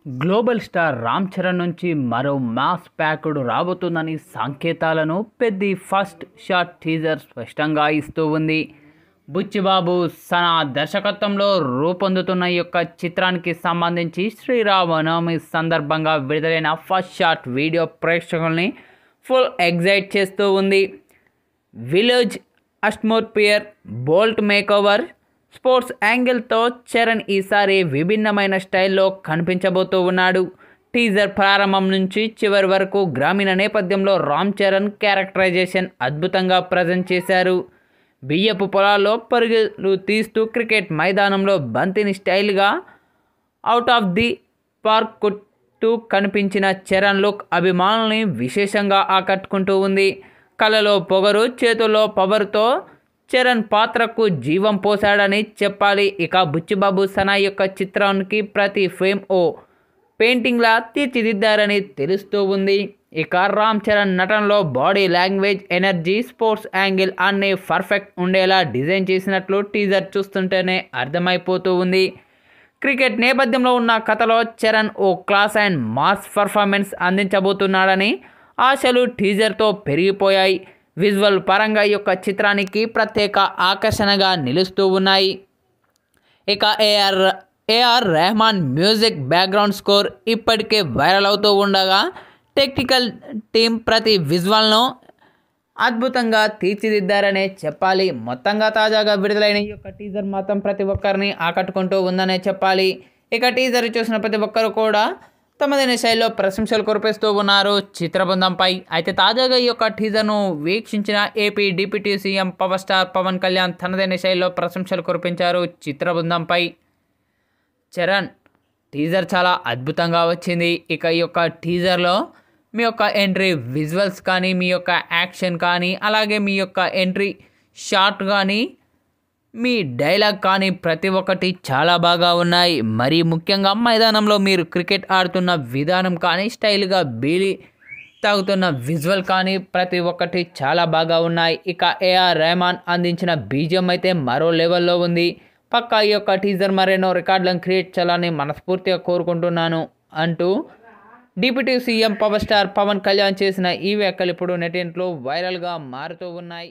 Global star Ram Charan నుంచి మరో mass packed రాబోతుందని సంకేతాలను పెద్ద ఫస్ట్ షాట్ టీజర్ స్పష్టంగా ఇస్తూ ఉంది. బుచ్చిబాబు సనా దర్శకత్వంలో రూపొందుతున్న ఈ యొక్క చిత్రానికి సంబంధించి శ్రీరామనవమి సందర్భంగా విడుదలైన ఫస్ట్ షాట్ వీడియో ప్రేక్షకుల్ని ఫుల్ ఎగ్జైట్ చేస్తూ ఉంది. Village atmosphere, bolt makeover, sports యాంగిల్తో చరణ్ ఈసారి విభిన్నమైన స్టైల్లో కనిపించబోతూ ఉన్నాడు. టీజర్ ప్రారంభం నుంచి చివరి వరకు గ్రామీణ నేపథ్యంలో రామ్ చరణ్ క్యారెక్టరైజేషన్ అద్భుతంగా ప్రజెంట్ చేశారు. బియ్యపు పొలాల్లో పరుగులు తీస్తూ క్రికెట్ మైదానంలో బంతిని స్టైల్గా అవుట్ ఆఫ్ ది పార్క్ కొట్టు కనిపించిన చరణ్ లుక్ అభిమానుల్ని విశేషంగా ఆకట్టుకుంటూ ఉంది. కళ్ళలో పొగరు, చేతుల్లో పవర్తో చరణ్ పాత్రకు జీవం పోశాడని చెప్పాలి. ఇక బుచ్చిబాబు సనా యొక్క చిత్రానికి ప్రతి ఫ్రేమ్ ఓ పెయింటింగ్లా తీర్చిదిద్దారని తెలుస్తూ ఉంది. ఇక రామ్ చరణ్ నటనలో body language, energy, sports angle అన్నీ పర్ఫెక్ట్ ఉండేలా డిజైన్ చేసినట్లు టీజర్ చూస్తుంటేనే అర్థమైపోతూ ఉంది. క్రికెట్ నేపథ్యంలో ఉన్న కథలో చరణ్ ఓ క్లాస్ అండ్ మాస్ పర్ఫార్మెన్స్ అందించబోతున్నాడని ఆశలు టీజర్తో పెరిగిపోయాయి. విజువల్ పరంగా ఈ యొక్క చిత్రానికి ప్రత్యేక ఆకర్షణగా నిలుస్తూ ఉన్నాయి. ఇక AR Rahman music background score ఇప్పటికే వైరల్ అవుతూ ఉండగా టెక్నికల్ టీం ప్రతి విజువల్ను అద్భుతంగా తీర్చిదిద్దారనే చెప్పాలి. మొత్తంగా తాజాగా విడుదలైన ఈ యొక్క టీజర్ మాత్రం ప్రతి ఒక్కరిని ఆకట్టుకుంటూ ఉందనే చెప్పాలి. ఇక టీజర్ చూసిన ప్రతి ఒక్కరు కూడా తమదైన శైలిలో ప్రశంసలు కురిపిస్తూ ఉన్నారు చిత్ర బృందంపై. అయితే తాజాగా ఈ యొక్క టీజర్ను వీక్షించిన AP deputy CM power star Pawan Kalyan తనదైన శైలిలో ప్రశంసలు కురిపించారు చిత్ర బృందంపై. చరణ్ టీజర్ చాలా అద్భుతంగా వచ్చింది. ఇక ఈ యొక్క టీజర్లో మీ యొక్క ఎంట్రీ విజువల్స్ కానీ, మీ యొక్క యాక్షన్ కానీ, అలాగే మీ యొక్క ఎంట్రీ షాట్ కానీ, మీ డైలాగ్ కానీ ప్రతి ఒక్కటి చాలా బాగా ఉన్నాయి. మరీ ముఖ్యంగా మైదానంలో మీరు క్రికెట్ ఆడుతున్న విధానం కానీ, స్టైల్గా బీలి తాగుతున్న విజువల్ కానీ ప్రతి ఒక్కటి చాలా బాగా ఉన్నాయి. ఇక ఏఆర్ రెహమాన్ అందించిన బీజిఎం అయితే మరో లెవెల్లో ఉంది. పక్కా ఈ యొక్క టీజర్ మరెన్నో రికార్డులను క్రియేట్ చేయాలని మనస్ఫూర్తిగా కోరుకుంటున్నాను అంటూ deputy CM power star Pawan Kalyan చేసిన ఈ వ్యాఖ్యలు ఇప్పుడు నెటింట్లో వైరల్గా మారుతూ ఉన్నాయి.